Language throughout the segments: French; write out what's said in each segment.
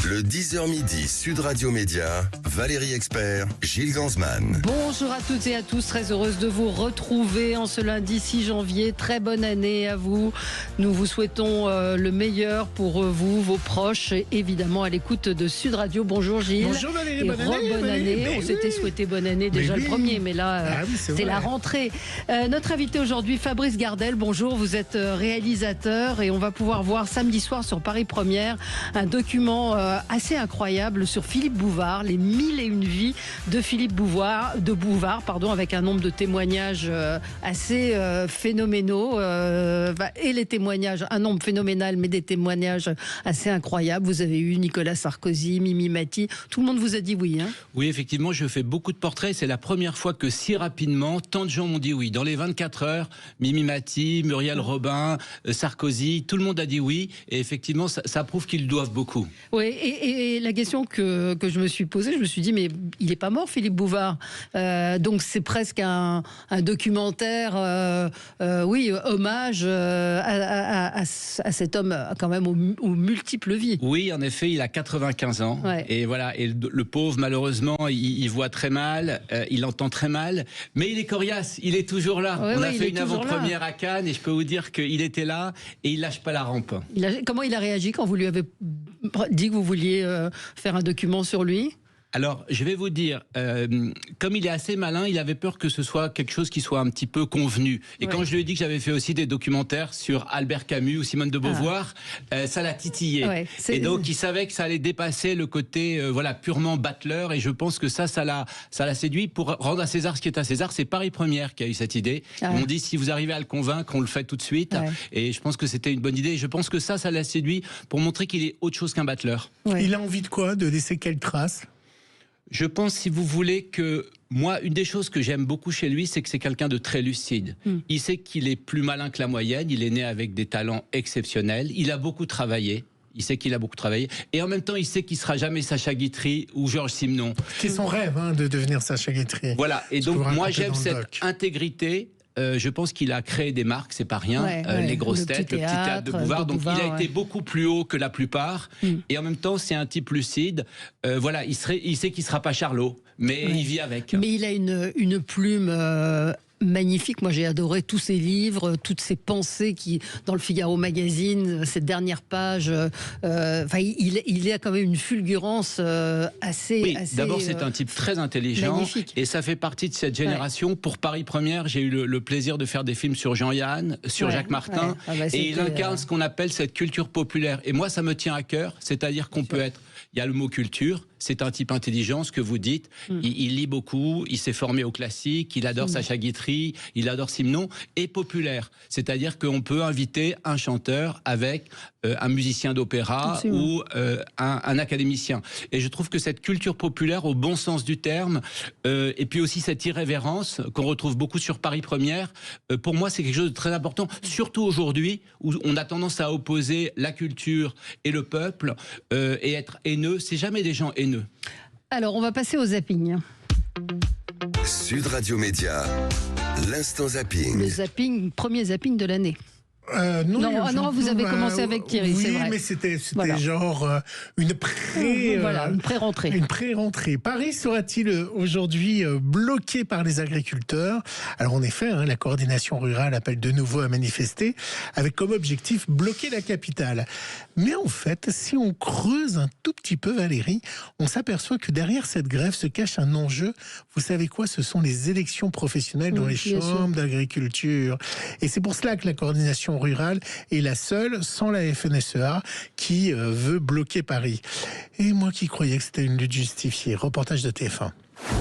Le 10h midi, Sud Radio Média, Valérie Expert, Gilles Gansman. Bonjour à toutes et à tous, très heureuse de vous retrouver en ce lundi 6 janvier. Très bonne année à vous. Nous vous souhaitons le meilleur pour vous, vos proches, et évidemment à l'écoute de Sud Radio. Bonjour Gilles. Bonjour Valérie, et bonne année. Bonne année. On s'était souhaité bonne année déjà le premier, mais là c'est la rentrée. Notre invité aujourd'hui, Fabrice Gardel. Bonjour, vous êtes réalisateur et on va pouvoir voir samedi soir sur Paris Première un document assez incroyable sur Philippe Bouvard, les 1001 vies de Philippe Bouvard, avec un nombre de témoignages assez phénoménaux, et les témoignages, un nombre phénoménal, mais des témoignages assez incroyables. Vous avez eu Nicolas Sarkozy, Mimi Mati, tout le monde vous a dit oui, hein? Oui, effectivement, je fais beaucoup de portraits. C'est la première fois que si rapidement, tant de gens m'ont dit oui. Dans les 24 heures, Mimi Mati, Muriel Robin, Sarkozy, tout le monde a dit oui. Et effectivement, ça prouve qu'ils doivent beaucoup. Oui, et la question que je me suis posée, je me suis dit, mais il n'est pas mort, Philippe Bouvard. Donc c'est presque un documentaire, hommage à cet homme quand même aux multiples vies. Oui, en effet, il a 95 ans. Ouais. Et voilà, et le pauvre, malheureusement, il voit très mal, il entend très mal, mais il est coriace, il est toujours là. On a fait une avant-première à Cannes et je peux vous dire qu'il était là et il lâche pas la rampe. Comment il a réagi quand vous lui avez dit que vous vouliez faire un document sur lui? Alors, je vais vous dire, comme il est assez malin, il avait peur que ce soit quelque chose qui soit un petit peu convenu. Et quand je lui ai dit que j'avais fait aussi des documentaires sur Albert Camus ou Simone de Beauvoir, ça l'a titillé. Ouais, et donc, il savait que ça allait dépasser le côté purement battleur. Et je pense que ça l'a séduit. Pour rendre à César ce qui est à César, c'est Paris Première qui a eu cette idée. Ils m'ont dit, si vous arrivez à le convaincre, on le fait tout de suite. Ouais. Et je pense que c'était une bonne idée. Et je pense que ça l'a séduit pour montrer qu'il est autre chose qu'un battleur. Ouais. Il a envie de quoi? De laisser quelle trace? Je pense, si vous voulez, que moi, une des choses que j'aime beaucoup chez lui, c'est que c'est quelqu'un de très lucide. Il sait qu'il est plus malin que la moyenne, il est né avec des talents exceptionnels, il a beaucoup travaillé. Il sait qu'il a beaucoup travaillé. Et en même temps, il sait qu'il ne sera jamais Sacha Guitry ou Georges Simenon. C'est son rêve de devenir Sacha Guitry. Voilà. Et donc, moi, j'aime cette intégrité. Je pense qu'il a créé des marques, c'est pas rien. Les grosses têtes, le petit théâtre de Bouvard. Donc il a été beaucoup plus haut que la plupart. Et en même temps, c'est un type lucide. Il sait qu'il sera pas Charlot, mais il vit avec. Mais il a une plume magnifique. Moi, j'ai adoré tous ses livres, toutes ses pensées qui, dans le Figaro Magazine, cette dernière page. Il a quand même une fulgurance assez. D'abord, c'est un type très intelligent. Magnifique. Et ça fait partie de cette génération. Pour Paris Première, j'ai eu le plaisir de faire des films sur Jean-Yann, sur Jacques Martin. Et il incarne ce qu'on appelle cette culture populaire. Et moi, ça me tient à cœur. C'est-à-dire qu'on peut être. Il y a le mot culture. C'est un type intelligent, ce que vous dites. Il lit beaucoup, il s'est formé au classique, il adore Sacha Guitry, il adore Simenon, et populaire. C'est-à-dire qu'on peut inviter un chanteur avec un musicien d'opéra ou un académicien. Et je trouve que cette culture populaire, au bon sens du terme, et puis aussi cette irrévérence qu'on retrouve beaucoup sur Paris Première, pour moi, c'est quelque chose de très important, surtout aujourd'hui, où on a tendance à opposer la culture et le peuple, et être haineux. C'est jamais des gens haineux. Alors, on va passer au zapping. Sud Radio Média, l'instant zapping. Le zapping, premier zapping de l'année. Non, vous avez commencé avec Thierry, c'est vrai. Oui, mais c'était genre une pré-rentrée. Une pré-rentrée. Paris sera-t-il aujourd'hui bloqué par les agriculteurs? Alors en effet, la coordination rurale appelle de nouveau à manifester avec comme objectif bloquer la capitale. Mais en fait, si on creuse un tout petit peu, Valérie, on s'aperçoit que derrière cette grève se cache un enjeu. Vous savez quoi? Ce sont les élections professionnelles dans les chambres d'agriculture. Et c'est pour cela que la coordination rurale est la seule, sans la FNSEA, qui veut bloquer Paris. Et moi qui croyais que c'était une lutte justifiée. Reportage de TF1.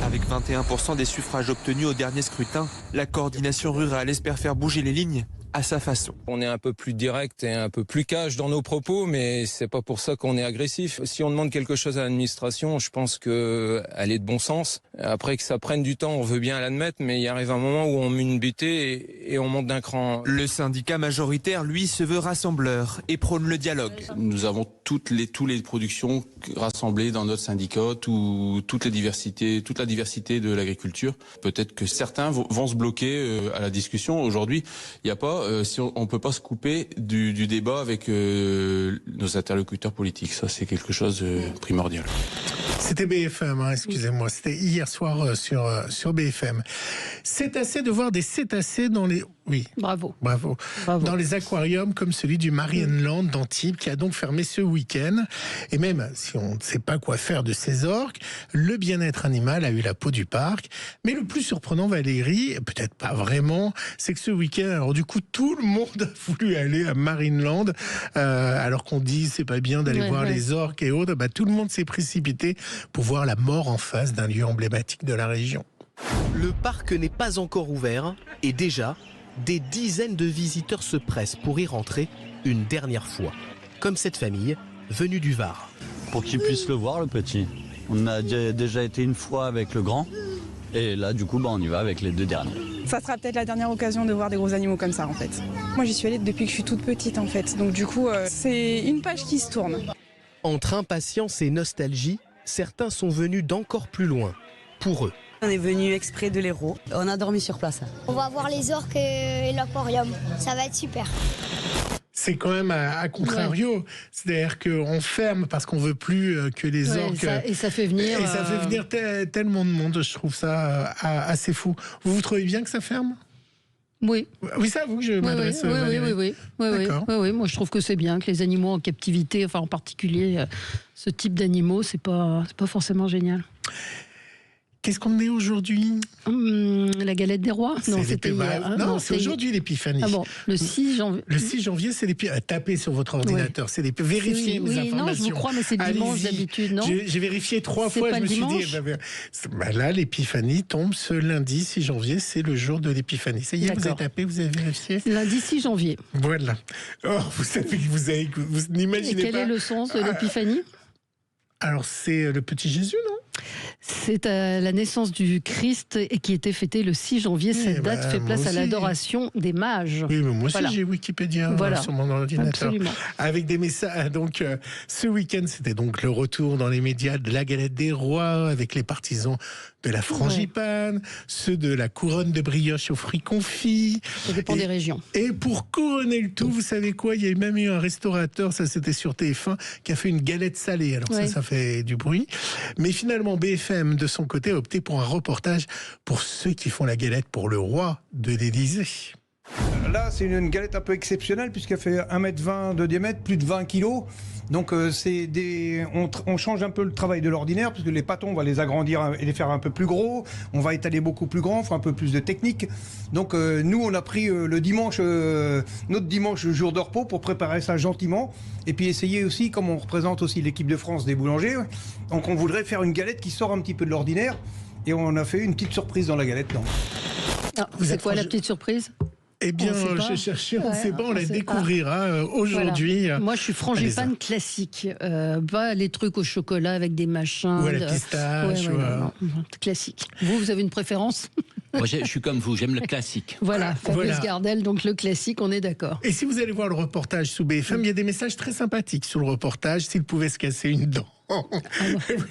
Avec 21% des suffrages obtenus au dernier scrutin, la coordination rurale espère faire bouger les lignes à sa façon. On est un peu plus direct et un peu plus cash dans nos propos, mais c'est pas pour ça qu'on est agressif. Si on demande quelque chose à l'administration, je pense qu'elle est de bon sens. Après que ça prenne du temps, on veut bien l'admettre, mais il arrive un moment où on met une butée et on monte d'un cran. Le syndicat majoritaire, lui, se veut rassembleur et prône le dialogue. Nous avons toutes les productions rassemblées dans notre syndicat, toute la diversité de l'agriculture. Peut-être que certains vont se bloquer à la discussion. Aujourd'hui, il n'y a pas si on peut pas se couper du débat avec nos interlocuteurs politiques. Ça, c'est quelque chose de primordial. C'était BFM, hein, excusez-moi. C'était hier soir sur BFM. Cétacés, de voir des cétacés dans les... Oui. Bravo. Dans les aquariums comme celui du Marienland d'Antibes qui a donc fermé ce week-end. Et même si on ne sait pas quoi faire de ces orques, le bien-être animal a eu la peau du parc. Mais le plus surprenant, Valérie, peut-être pas vraiment, c'est que ce week-end, alors du coup, tout le monde a voulu aller à Marienland, alors qu'on dit c'est pas bien d'aller voir les orques et autres. Tout le monde s'est précipité pour voir la mort en face d'un lieu emblématique de la région. Le parc n'est pas encore ouvert et déjà, des dizaines de visiteurs se pressent pour y rentrer une dernière fois. Comme cette famille venue du Var. Pour qu'il puisse le voir, le petit. On a déjà été une fois avec le grand. Et là, du coup, on y va avec les 2 derniers. Ça sera peut-être la dernière occasion de voir des gros animaux comme ça, en fait. Moi, j'y suis allée depuis que je suis toute petite, en fait. Donc, du coup, c'est une page qui se tourne. Entre impatience et nostalgie, certains sont venus d'encore plus loin. Pour eux. On est venu exprès de l'Hérault. On a dormi sur place. On va voir les orques et l'aquarium. Ça va être super. C'est quand même à contrario. C'est-à-dire qu'on ferme parce qu'on veut plus que les orques... Et ça fait venir... Et ça fait venir tellement de monde. Je trouve ça assez fou. Vous trouvez bien que ça ferme ? Oui. Oui, c'est à vous que je m'adresse. Oui. Moi, je trouve que c'est bien que les animaux en captivité, enfin en particulier ce type d'animaux, c'est pas forcément génial. Qu'est-ce qu'on est aujourd'hui ? La galette des rois ? Non, c'était hier. Non, c'est aujourd'hui l'épiphanie. Ah bon, le 6 janvier. Le 6 janvier, c'est l'épiphanie. Tapez sur votre ordinateur, c'est vérifiez mes informations. Non, je vous crois, mais c'est dimanche d'habitude, non ? J'ai vérifié 3 fois, je me suis dit, là, l'épiphanie tombe ce lundi 6 janvier, c'est le jour de l'épiphanie. Ça y est, vous avez tapé, vous avez vérifié ? Lundi 6 janvier. Voilà. Oh, vous savez que vous n'imaginez pas. Et quel est le sens de l'épiphanie ? Alors, c'est le petit Jésus, non ? C'est la naissance du Christ et qui était fêtée le 6 janvier. Cette date fait place à l'adoration des mages. Oui, mais moi aussi j'ai Wikipédia sur mon ordinateur. Absolument. Avec des messages. Donc, ce week-end, c'était donc le retour dans les médias de la galette des rois avec les partisans de la frangipane, ceux de la couronne de brioche aux fruits confits. Ça dépend des régions. Et pour couronner le tout, vous savez quoi ? Il y a même eu un restaurateur, ça c'était sur TF1, qui a fait une galette salée. Alors ça fait du bruit. Mais finalement, BFM, de son côté, a opté pour un reportage pour ceux qui font la galette pour le roi de l'Élysée. Là, c'est une galette un peu exceptionnelle puisqu'elle fait 1,20 m de diamètre, plus de 20 kg. Donc on change un peu le travail de l'ordinaire puisque les pâtons, on va les agrandir et les faire un peu plus gros. On va étaler beaucoup plus grand, faire un peu plus de technique. Donc nous, on a pris le dimanche, notre dimanche, jour de repos, pour préparer ça gentiment. Et puis essayer aussi, comme on représente aussi l'équipe de France des boulangers, donc on voudrait faire une galette qui sort un petit peu de l'ordinaire. Et on a fait une petite surprise dans la galette. C'est quoi la petite surprise ? Eh bien, j'ai cherché, on ne sait pas, on la découvrira aujourd'hui. Voilà. Moi, je suis frangipane classique, pas les trucs au chocolat avec des machins. Ou à la pistache. Non, classique. Vous avez une préférence ? Moi, je suis comme vous, j'aime le classique. Voilà, Fabrice Gardel, donc le classique, on est d'accord. Et si vous allez voir le reportage sous BFM, il y a des messages très sympathiques sur le reportage, s'il pouvait se casser une dent.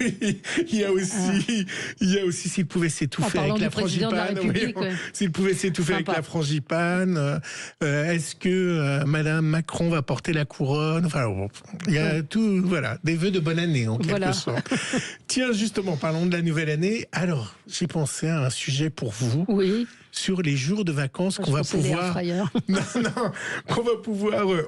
Oui, il y a aussi s'il pouvait s'étouffer avec la frangipane. S'il pouvait s'étouffer avec la frangipane. Est-ce que Madame Macron va porter la couronne ? Enfin, il y a tout, des vœux de bonne année en quelque sorte. Tiens, justement, parlons de la nouvelle année. Alors, j'ai pensé à un sujet pour vous. Oui. Sur les jours de vacances qu'on va pouvoir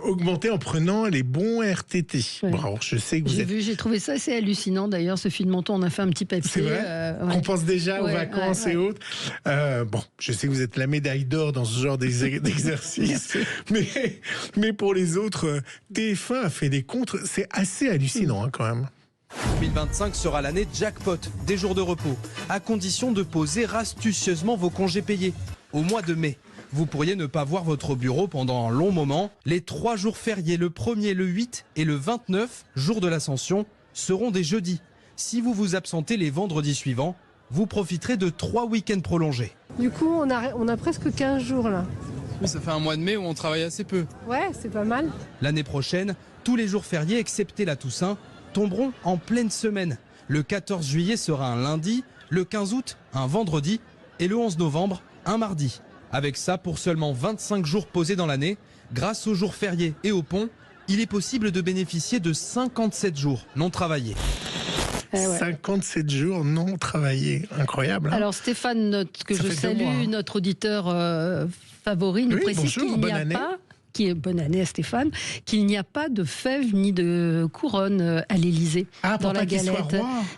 augmenter en prenant les bons RTT. Ouais. Bon, alors, je sais que j'ai trouvé ça assez hallucinant d'ailleurs, Sophie de Menton, on a fait un petit papier. C'est vrai qu'on pense déjà aux vacances et autres. Bon, je sais que vous êtes la médaille d'or dans ce genre d'exercice, mais pour les autres, TF1 a fait des comptes, c'est assez hallucinant quand même. 2025 sera l'année jackpot des jours de repos, à condition de poser astucieusement vos congés payés. Au mois de mai, vous pourriez ne pas voir votre bureau pendant un long moment. Les 3 jours fériés, le 1er, le 8 et le 29, jour de l'Ascension, seront des jeudis. Si vous vous absentez les vendredis suivants, vous profiterez de 3 week-ends prolongés. Du coup, on a presque 15 jours là. Oui, ça fait un mois de mai où on travaille assez peu. Ouais, c'est pas mal. L'année prochaine, tous les jours fériés, excepté la Toussaint, tomberont en pleine semaine. Le 14 juillet sera un lundi, le 15 août un vendredi et le 11 novembre un mardi. Avec ça, pour seulement 25 jours posés dans l'année, grâce aux jours fériés et aux ponts, il est possible de bénéficier de 57 jours non travaillés. 57 jours non travaillés, incroyable. Hein. Alors Stéphane, que je salue, notre auditeur favori, nous précise qu'il n'y a pas... Bonne année à Stéphane, qu'il n'y a pas de fèves ni de couronne à l'Élysée dans la galette.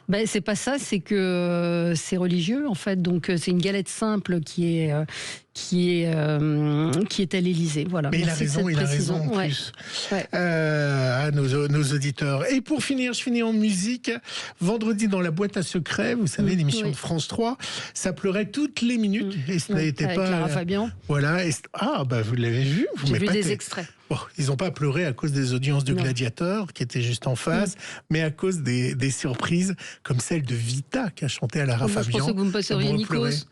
Ben, c'est pas ça, c'est que c'est religieux en fait. Donc c'est une galette simple qui est à l'Élysée. Voilà. Mais il a raison en plus. Ouais. À nos auditeurs. Et pour finir, je finis en musique. Vendredi dans la boîte à secrets, vous savez, l'émission de France 3, ça pleurait toutes les minutes. Et ce n'était pas. Clara Fabian. Voilà. Vous l'avez vu. J'ai vu des extraits. Bon, ils n'ont pas pleuré à cause des audiences de Gladiator, qui étaient juste en face, mais à cause des surprises comme celle de Vita, qui a chanté à Lara Fabian. Je pensais que vous me passeriez Nikos.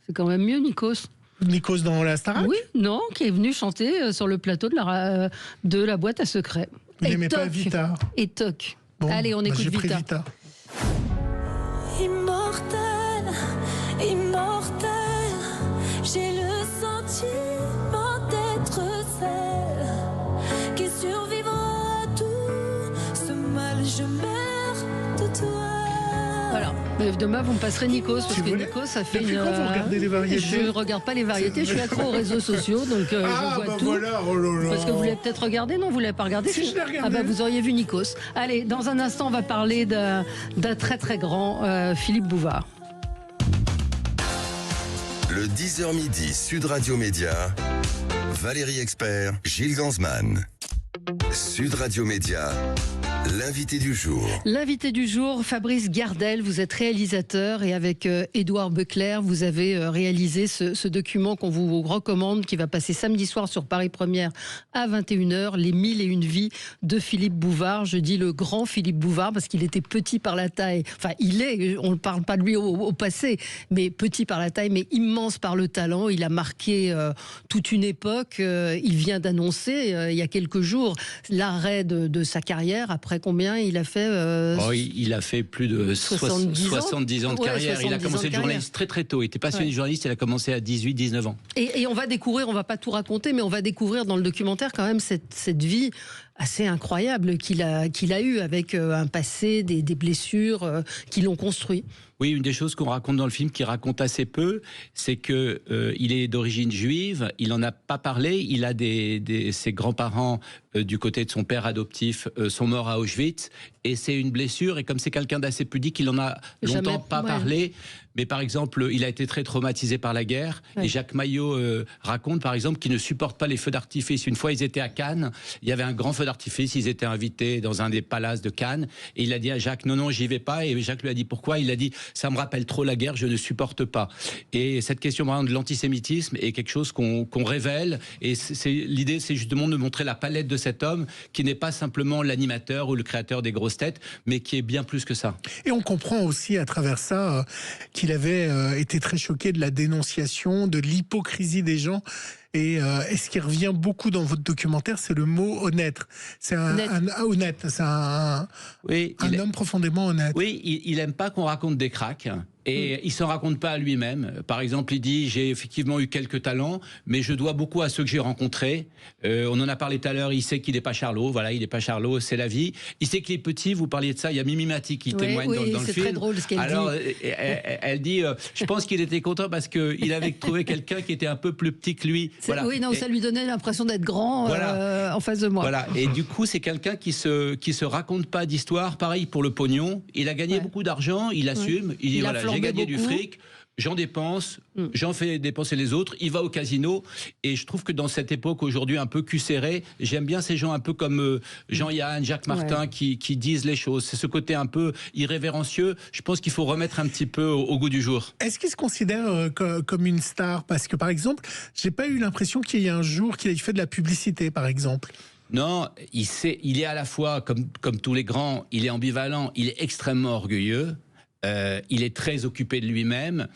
C'est quand même mieux, Nikos. Nikos dans la Starac ? Oui, non, qui est venu chanter sur le plateau de la boîte à secrets. Il n'aimait pas Vita. Et toc. Bon, allez, on écoute Vita. Immortel, immortel, j'ai le sentiment d'être celle qui survivra à tout ce mal, je meurs de toi. Voilà. Mais demain, vous me passerez Nikos, parce que Nikos, ça fait Depuis quand vous regardez les variétés ? Je ne regarde pas les variétés, je suis accro aux réseaux sociaux, donc je vois tout. Voilà, oh là là. Parce que vous l'avez peut-être regardé, non ? Vous ne l'avez pas regardé ? Si, je l'ai regardé. Vous auriez vu Nikos. Allez, dans un instant, on va parler d'un très très grand Philippe Bouvard. Le 10h midi, Sud Radio Média, Valérie Expert, Gilles Gansman. Sud Radio Média, l'invité du jour. L'invité du jour, Fabrice Gardel, vous êtes réalisateur et avec Édouard Becler, vous avez réalisé ce document qu'on vous recommande, qui va passer samedi soir sur Paris Première à 21h, les 1001 vies de Philippe Bouvard. Je dis le grand Philippe Bouvard parce qu'il était petit par la taille. Enfin, on ne parle pas de lui au passé, mais petit par la taille, mais immense par le talent. Il a marqué toute une époque. Il vient d'annoncer, il y a quelques jours, l'arrêt de sa carrière. Après combien il a fait il a fait plus de 70 ans de carrière. Il a commencé de journaliste très très tôt. Il était passionné de journaliste, il a commencé à 18-19 ans. Et on va découvrir, on va pas tout raconter, mais on va découvrir dans le documentaire quand même cette vie assez incroyable qu'il a eue, avec un passé, des blessures qui l'ont construit. Oui, une des choses qu'on raconte dans le film, qui raconte assez peu, c'est que il est d'origine juive, il n'en a pas parlé, il a ses grands-parents du côté de son père adoptif sont morts à Auschwitz, et c'est une blessure, et comme c'est quelqu'un d'assez pudique, il n'en a longtemps pas parlé. Mais par exemple, il a été très traumatisé par la guerre. Ouais. Et Jacques Maillot raconte, par exemple, qu'il ne supporte pas les feux d'artifice. Une fois, ils étaient à Cannes. Il y avait un grand feu d'artifice. Ils étaient invités dans un des palaces de Cannes. Et il a dit à Jacques, non, j'y vais pas. Et Jacques lui a dit, pourquoi ? Il a dit, ça me rappelle trop la guerre, je ne supporte pas. Et cette question de l'antisémitisme est quelque chose qu'on révèle. Et l'idée, c'est justement de montrer la palette de cet homme, qui n'est pas simplement l'animateur ou le créateur des grosses têtes, mais qui est bien plus que ça. Et on comprend aussi à travers ça qu'il avait été très choqué de la dénonciation, de l'hypocrisie des gens. Et ce qui revient beaucoup dans votre documentaire, c'est le mot honnête. C'est honnête. C'est un homme profondément honnête. Oui, il aime pas qu'on raconte des cracks. Et il ne s'en raconte pas à lui-même. Par exemple, il dit, j'ai effectivement eu quelques talents, mais je dois beaucoup à ceux que j'ai rencontrés. On en a parlé tout à l'heure, il sait qu'il n'est pas Charlot. Voilà, il n'est pas Charlot, c'est la vie. Il sait qu'il est petit, vous parliez de ça, il y a Mimi Mati qui témoigne dans le film. C'est très drôle ce qu'elle dit. Alors, elle dit, je pense qu'il était content parce qu'il avait trouvé quelqu'un qui était un peu plus petit que lui. Voilà. Oui, non, ça lui donnait l'impression d'être grand en face de moi. Voilà, et du coup, c'est quelqu'un qui se raconte pas d'histoire. Pareil pour le pognon. Il a gagné beaucoup d'argent, il assume. Il dit, voilà, j'ai gagné du fric, j'en dépense, j'en fais dépenser les autres, il va au casino. Et je trouve que dans cette époque aujourd'hui un peu cul-serrée, j'aime bien ces gens un peu comme Jean-Yann, Jacques Martin, qui disent les choses. C'est ce côté un peu irrévérencieux. Je pense qu'il faut remettre un petit peu au goût du jour. Est-ce qu'il se considère comme une star ? Parce que par exemple, j'ai pas eu l'impression qu'il y ait un jour qu'il ait fait de la publicité, par exemple. Non, il est à la fois, comme tous les grands, il est ambivalent, il est extrêmement orgueilleux. Il est très occupé de lui-même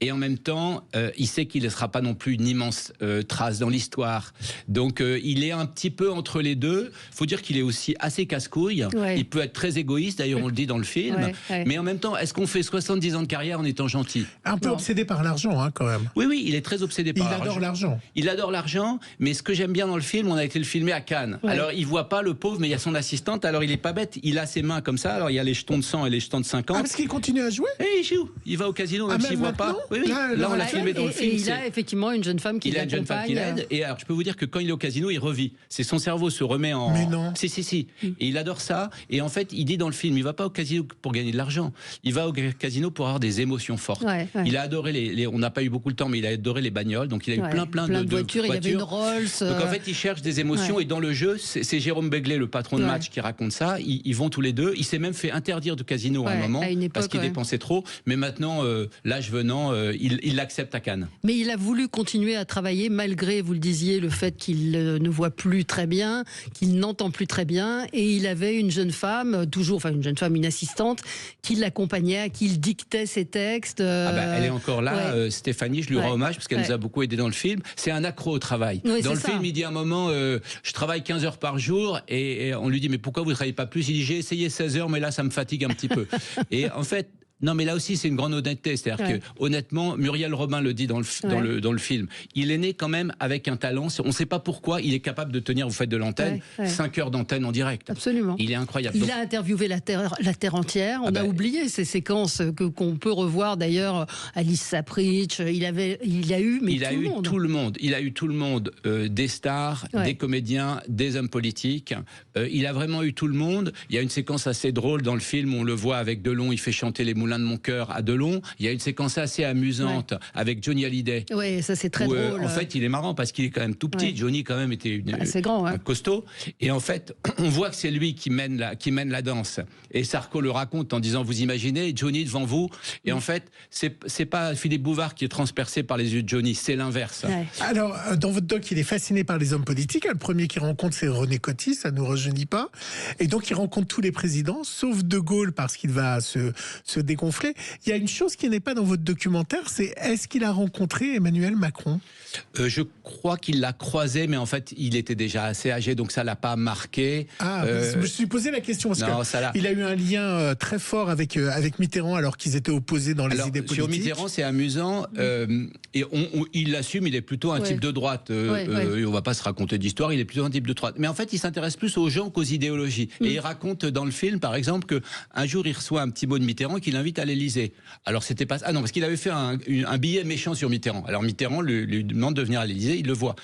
et en même temps, il sait qu'il ne sera pas non plus une immense trace dans l'histoire. Donc, il est un petit peu entre les deux. Il faut dire qu'il est aussi assez casse-couille. Ouais. Il peut être très égoïste, d'ailleurs, on le dit dans le film. Ouais. Mais en même temps, est-ce qu'on fait 70 ans de carrière en étant gentil? Un peu obsédé par l'argent, hein, quand même. Oui, il est très obsédé par l'argent. Il adore l'argent. Il adore l'argent, mais ce que j'aime bien dans le film, on a été le filmer à Cannes. Ouais. Alors, il voit pas le pauvre, mais il y a son assistante. Alors, il est pas bête. Il a ses mains comme ça. Alors, il y a les jetons de 100 et les jetons de 50. Ah, parce qu'il continue à jouer? Et il joue. Il va au casino, même s'il voit pas. Oui. Là, on l'a filmé dans le film. Et il a effectivement une jeune femme qui l'accompagne. Il a une jeune femme qui l'aide. Et alors, je peux vous dire que quand il est au casino, il revit. C'est son cerveau se remet en. Mais non. Si. Et il adore ça. Et en fait, il dit dans le film, il va pas au casino pour gagner de l'argent. Il va au casino pour avoir des émotions fortes. Ouais. Il a adoré on n'a pas eu beaucoup de temps, mais il a adoré les bagnoles. Donc, il a eu plein de voitures. Il avait une Rolls. Donc, en fait, il cherche des émotions. Et dans le jeu, c'est Jérôme Begley, le patron de match, qui raconte ça. Ils vont tous les deux. Il s'est même fait interdire de casino à un moment parce qu'il dépensait trop. Mais maintenant, l'âge venant, il l'accepte à Cannes. Mais il a voulu continuer à travailler malgré, vous le disiez, le fait qu'il ne voit plus très bien, qu'il n'entend plus très bien. Et il avait une jeune femme, une assistante, qui l'accompagnait, à qui il dictait ses textes. Elle est encore là, Stéphanie, je lui rends hommage parce qu'elle nous a beaucoup aidé dans le film. C'est un accro au travail. Oui, dans le film, il dit à un moment, je travaille 15 heures par jour et on lui dit, mais pourquoi vous ne travaillez pas plus? Il dit, j'ai essayé 16 heures, mais là, ça me fatigue un petit peu. Et en fait, non, mais là aussi, c'est une grande honnêteté. C'est-à-dire que, honnêtement, Muriel Robin le dit dans le film. Il est né quand même avec un talent. On ne sait pas pourquoi il est capable de tenir, vous faites de l'antenne, 5 heures d'antenne en direct. Absolument. Il est incroyable. Il a interviewé la Terre entière. On a oublié ces séquences qu'on peut revoir d'ailleurs. Alice Sapritch, il a eu tout le monde. Il a eu tout le monde, des stars, des comédiens, des hommes politiques. Il a vraiment eu tout le monde. Il y a une séquence assez drôle dans le film où on le voit avec Delon, il fait chanter les Moulins de mon cœur à Delon. Il y a une séquence assez amusante avec Johnny Hallyday. Oui, ça c'est très drôle. En fait, il est marrant parce qu'il est quand même tout petit. Johnny quand même était un costaud. Et en fait, on voit que c'est lui qui mène la danse. Et Sarko le raconte en disant, vous imaginez Johnny devant vous. Et en fait, c'est pas Philippe Bouvard qui est transpercé par les yeux de Johnny, c'est l'inverse. Ouais. Alors, dans votre doc, il est fasciné par les hommes politiques. Le premier qu'il rencontre, c'est René Coty, ça ne nous rajeunit pas. Et donc, il rencontre tous les présidents, sauf De Gaulle, parce qu'il va se dégonfler. Il y a une chose qui n'est pas dans votre documentaire, c'est est-ce qu'il a rencontré Emmanuel Macron? Je crois qu'il l'a croisé, mais en fait, il était déjà assez âgé, donc ça l'a pas marqué. Je me suis posé la question parce qu'il a eu un lien très fort avec Mitterrand alors qu'ils étaient opposés dans les idées politiques. Sur Mitterrand, c'est amusant, et il l'assume, il est plutôt un type de droite. Et on va pas se raconter d'histoire, il est plutôt un type de droite. Mais en fait, il s'intéresse plus aux gens qu'aux idéologies. Et il raconte dans le film, par exemple, qu'un jour, il reçoit un petit mot de Mitterrand qui l'invite à l'Élysée. Alors, c'était pas... Ah non, parce qu'il avait fait un billet méchant sur Mitterrand. Alors, Mitterrand lui demande de venir à l'Élysée, il le voit.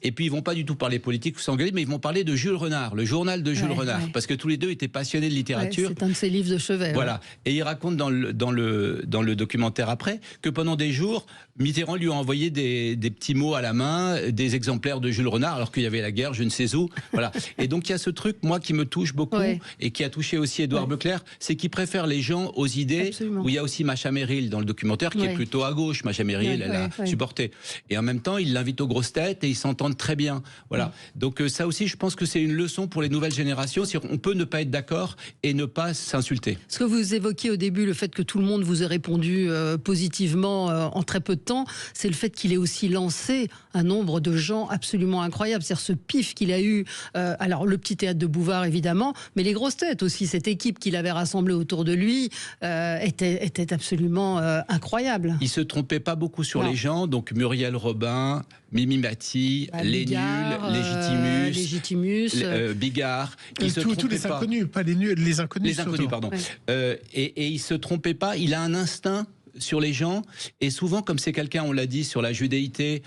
Et puis, ils vont pas du tout parler politique ou s'engueuler, mais ils vont parler de Jules Renard, le journal de Jules Renard. Parce que tous les deux étaient passionnés de littérature. C'est un de ses livres de chevet. Voilà. Et il raconte dans le documentaire après que pendant des jours, Mitterrand lui a envoyé des petits mots à la main, des exemplaires de Jules Renard, alors qu'il y avait la guerre, je ne sais où. Voilà. Et donc, il y a ce truc, moi, qui me touche beaucoup et qui a touché aussi Édouard Beclerc, c'est qu'il préfère les gens aux idées. Absolument. Où il y a aussi Macha Merrill dans le documentaire qui est plutôt à gauche. Macha Merrill, elle a supporté. Et en même temps, il l'invite aux grosses têtes et ils s'entendent très bien. Voilà. Donc ça aussi, je pense que c'est une leçon pour les nouvelles générations. On peut ne pas être d'accord et ne pas s'insulter. Ce que vous évoquiez au début, le fait que tout le monde vous ait répondu positivement en très peu de temps, c'est le fait qu'il ait aussi lancé un nombre de gens absolument incroyables. C'est-à-dire ce pif qu'il a eu, alors le petit théâtre de Bouvard évidemment, mais les grosses têtes aussi, cette équipe qu'il avait rassemblée autour de lui était absolument incroyable. Il se trompait pas beaucoup sur les gens, donc Muriel Robin, Mimi Mati, les nuls, Légitimus, Bigard. Tous les inconnus, pas les nuls, les inconnus. Les inconnus, pardon. Et il se trompait pas, il a un instinct sur les gens, et souvent comme c'est quelqu'un, on l'a dit, sur la judéité,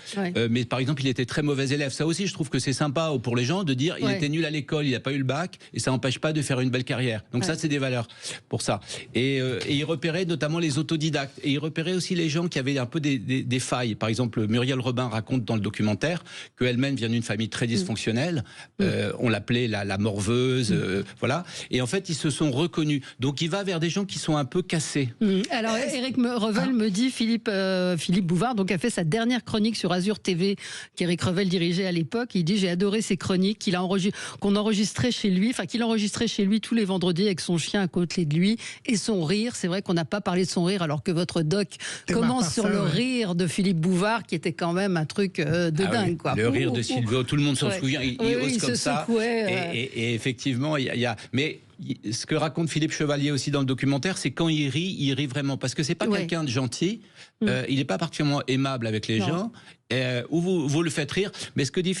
mais par exemple il était très mauvais élève, ça aussi je trouve que c'est sympa pour les gens de dire il était nul à l'école, il n'a pas eu le bac, et ça n'empêche pas de faire une belle carrière, donc ça c'est des valeurs pour ça, et il repérait notamment les autodidactes, et il repérait aussi les gens qui avaient un peu des failles. Par exemple, Muriel Robin raconte dans le documentaire qu'elle-même vient d'une famille très dysfonctionnelle, on l'appelait la morveuse, voilà, et en fait ils se sont reconnus, donc il va vers des gens qui sont un peu cassés. Alors Éric Revel me dit, Philippe Bouvard donc, a fait sa dernière chronique sur Azur TV, qu'Éric Revel dirigeait à l'époque. Il dit, j'ai adoré ses chroniques qu'il enregistrait chez lui, qu'il enregistrait chez lui tous les vendredis avec son chien à côté de lui et son rire. C'est vrai qu'on n'a pas parlé de son rire alors que votre doc commence sur le rire de Philippe Bouvard, qui était quand même un truc de dingue. Quoi. Le rire de Silvio, tout le monde s'en souvient, il ose comme ça. Et effectivement, il y a... Mais ce que raconte Philippe Chevalier aussi dans le documentaire, c'est quand il rit vraiment. Parce que c'est pas quelqu'un de gentil, il n'est pas particulièrement aimable avec les gens, ou vous le faites rire. Mais ce que dit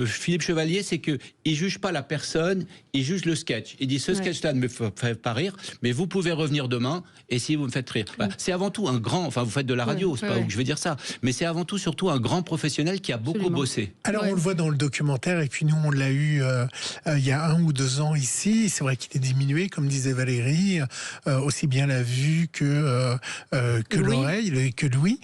Philippe Chevalier, c'est qu'il ne juge pas la personne, il juge le sketch. Il dit, ce sketch-là ne me fait pas rire, mais vous pouvez revenir demain, et si vous me faites rire. Voilà. C'est avant tout un grand, vous faites de la radio, c'est pas où je vais dire ça, mais c'est avant tout surtout un grand professionnel qui a beaucoup bossé. Alors on le voit dans le documentaire, et puis nous on l'a eu il y a 1 ou 2 ans ici. C'est vrai qu'il est diminué, comme disait Valérie, aussi bien la vue que l'oreille, que l'ouïe.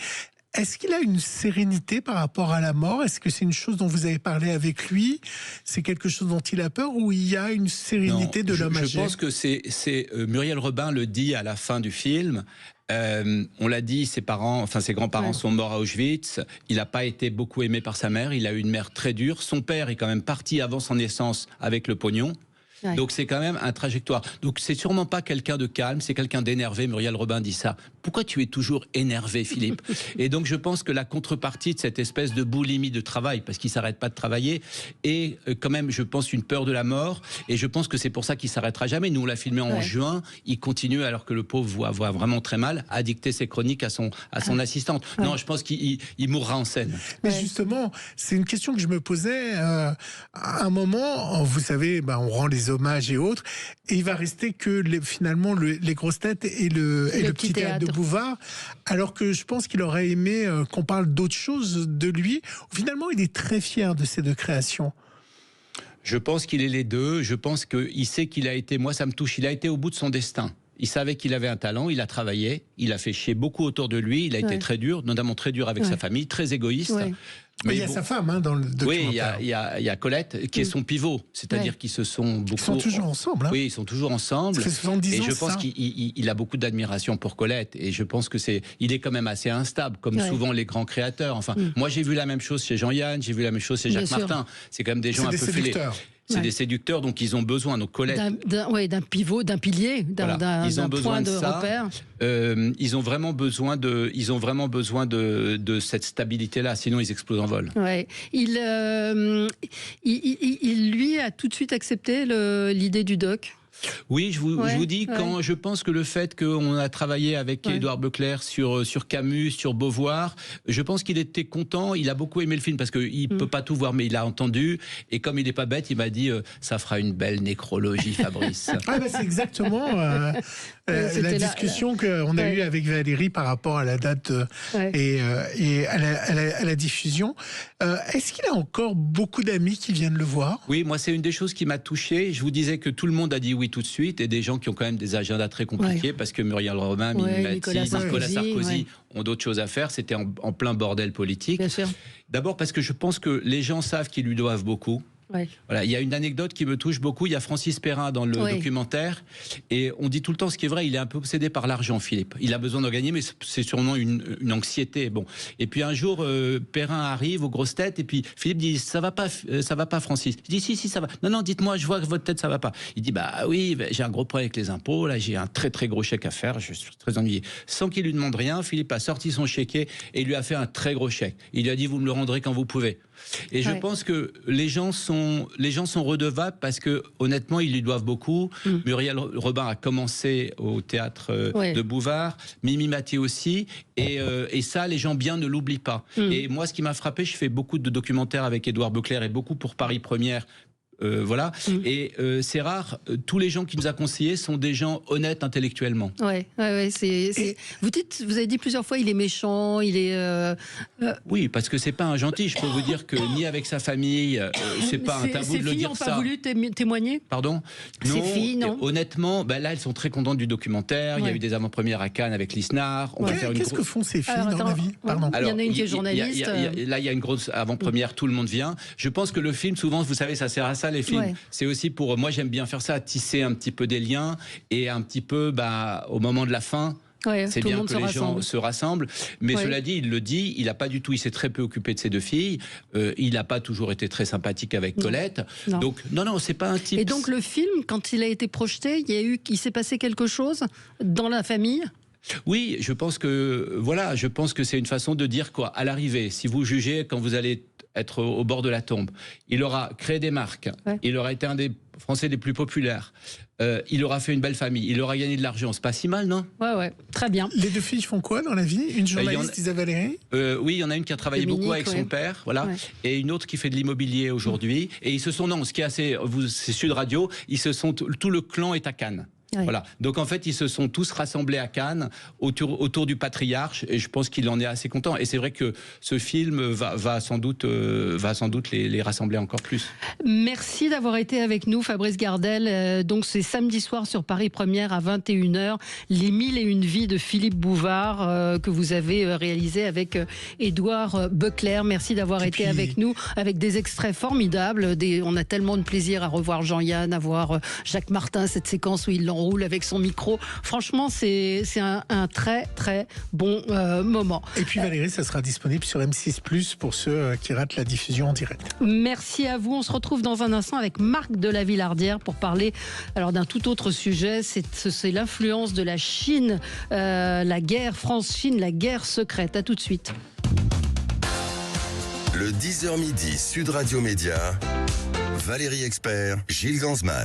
Est-ce qu'il a une sérénité par rapport à la mort? Est-ce que c'est une chose dont vous avez parlé avec lui? C'est quelque chose dont il a peur, ou il y a une sérénité de l'homme âgé? Je pense que c'est Muriel Robin le dit à la fin du film. On l'a dit, ses grands-parents sont morts à Auschwitz. Il n'a pas été beaucoup aimé par sa mère. Il a eu une mère très dure. Son père est quand même parti avant son naissance avec le pognon. Ouais. Donc c'est quand même un trajectoire. Donc c'est sûrement pas quelqu'un de calme, c'est quelqu'un d'énervé. Muriel Robin dit ça. Pourquoi tu es toujours énervé, Philippe? Et donc je pense que la contrepartie de cette espèce de boulimie de travail, parce qu'il s'arrête pas de travailler, est quand même, je pense, une peur de la mort. Et je pense que c'est pour ça qu'il s'arrêtera jamais. Nous on l'a filmé en juin. Il continue, alors que le pauvre voit vraiment très mal, à dicter ses chroniques à son assistante. Non, je pense qu'il mourra en scène. Mais justement, c'est une question que je me posais. À un moment, vous savez, on rend les hommages et autres, et il va rester que finalement les grosses têtes et le petit théâtre de Bouvard, alors que je pense qu'il aurait aimé qu'on parle d'autre chose de lui. Finalement, il est très fier de ces 2 créations. Je pense qu'il est les deux. Je pense qu'il sait qu'il a été, moi ça me touche, il a été au bout de son destin. Il savait qu'il avait un talent, il a travaillé, il a fait chier beaucoup autour de lui, il a été très dur, notamment très dur avec sa famille, très égoïste. Mais il y a sa femme dans le documentaire. Oui, il y a Colette qui est son pivot, c'est-à-dire qu'ils se sont beaucoup... Ils sont toujours ensemble. Oui, ils sont toujours ensemble. Ça fait 70 ans, et je pense qu'il a beaucoup d'admiration pour Colette, et je pense il est quand même assez instable, comme souvent les grands créateurs. Enfin, moi j'ai vu la même chose chez Jean-Yann, j'ai vu la même chose chez Jacques Martin. C'est quand même des gens un peu fêlés. C'est des séducteurs, donc ils ont besoin. Donc Colette, d'un pivot, d'un pilier, d'un point de repère. Ils ont vraiment besoin de cette stabilité-là, sinon ils explosent en vol. Ouais. Il lui a tout de suite accepté l'idée du doc. Oui, je vous dis, quand je pense que le fait qu'on a travaillé avec Édouard Beucler sur Camus, sur Beauvoir, je pense qu'il était content, il a beaucoup aimé le film parce qu'il ne peut pas tout voir, mais il a entendu, et comme il n'est pas bête, il m'a dit ça fera une belle nécrologie, Fabrice. C'est exactement la discussion qu'on a eue avec Valérie par rapport à la date et à la diffusion. Est-ce qu'il a encore beaucoup d'amis qui viennent le voir? Oui, moi c'est une des choses qui m'a touché. Je vous disais que tout le monde a dit oui tout de suite, et des gens qui ont quand même des agendas très compliqués, parce que Muriel Robin, Nicolas Sarkozy ont d'autres choses à faire. C'était en plein bordel politique. D'abord parce que je pense que les gens savent qu'ils lui doivent beaucoup. Voilà, il y a une anecdote qui me touche beaucoup. Il y a Francis Perrin dans le documentaire, et on dit tout le temps ce qui est vrai. Il est un peu obsédé par l'argent, Philippe. Il a besoin d'en gagner, mais c'est sûrement une anxiété. Bon. Et puis un jour, Perrin arrive aux grosses têtes, et puis Philippe dit ça va pas, Francis. Il dit si ça va. Non, dites-moi, je vois que votre tête ça va pas. Il dit oui, j'ai un gros problème avec les impôts. Là, j'ai un très très gros chèque à faire. Je suis très ennuyé. Sans qu'il lui demande rien, Philippe a sorti son chéquier et il lui a fait un très gros chèque. Il lui a dit vous me le rendrez quand vous pouvez. Et je pense que les gens sont redevables, parce que honnêtement ils lui doivent beaucoup. Muriel Robin a commencé au théâtre de Bouvard, Mimi Mathieu aussi, et ça les gens bien ne l'oublient pas. Et moi ce qui m'a frappé, je fais beaucoup de documentaires avec Édouard Beucler et beaucoup pour Paris Première. Voilà. Et c'est rare. Tous les gens qui nous a conseillés sont des gens honnêtes intellectuellement. Vous avez dit plusieurs fois, il est méchant, il est. Oui, parce que c'est pas un gentil. Je peux vous dire que ni avec sa famille, c'est pas un tabou de le dire ça. Ses filles n'ont pas voulu témoigner. Pardon. Ses filles, non. Honnêtement, là, elles sont très contentes du documentaire. Il y a eu des avant-premières à Cannes avec l'ISNAR. Qu'est-ce que font ces filles dans la vie? Pardon. Il y en a une qui est journaliste. Là, il y a une grosse avant-première. Tout le monde vient. Je pense que le film, souvent, vous savez, ça sert à ça. Les films, c'est aussi pour moi, j'aime bien faire ça, tisser un petit peu des liens, et un petit peu au moment de la fin c'est bien que les gens se rassemblent. Mais cela dit, il n'a pas du tout, il s'est très peu occupé de ses 2 filles. Il n'a pas toujours été très sympathique avec Colette. Donc, non, c'est pas un type. Et donc, le film, quand il a été projeté, il s'est passé quelque chose dans la famille ? Oui, je pense que c'est une façon de dire quoi. À l'arrivée, si vous jugez quand vous allez être au bord de la tombe, il aura créé des marques, il aura été un des Français les plus populaires, il aura fait une belle famille, il aura gagné de l'argent, c'est pas si mal, non ? Ouais, très bien. Les 2 filles font quoi dans la vie ? Une journaliste, Isabelle Herré ? Oui, il y en a une qui a travaillé beaucoup avec son père, et une autre qui fait de l'immobilier aujourd'hui. Et ils se sont, ce qui est assez, c'est Sud Radio, tout le clan est à Cannes. Voilà. Donc en fait, ils se sont tous rassemblés à Cannes autour du patriarche, et je pense qu'il en est assez content. Et c'est vrai que ce film va sans doute les rassembler encore plus. Merci d'avoir été avec nous, Fabrice Gardel. Donc c'est samedi soir sur Paris Première à 21h, Les 1001 vies de Philippe Bouvard, que vous avez réalisé avec Édouard Beucler. Merci d'avoir été avec nous, avec des extraits formidables. On a tellement de plaisir à revoir Jean-Yann, à voir Jacques Martin, cette séquence où il l'enroule avec son micro. Franchement, c'est un très très bon moment. Et puis Valérie, ça sera disponible sur M6+ pour ceux qui ratent la diffusion en direct. Merci à vous. On se retrouve dans un instant avec Marc de la Villardière pour parler d'un tout autre sujet. C'est l'influence de la Chine, la guerre France-Chine, la guerre secrète. À tout de suite. Le 10h midi, Sud Radio Média, Valérie Expert, Gilles Gansman.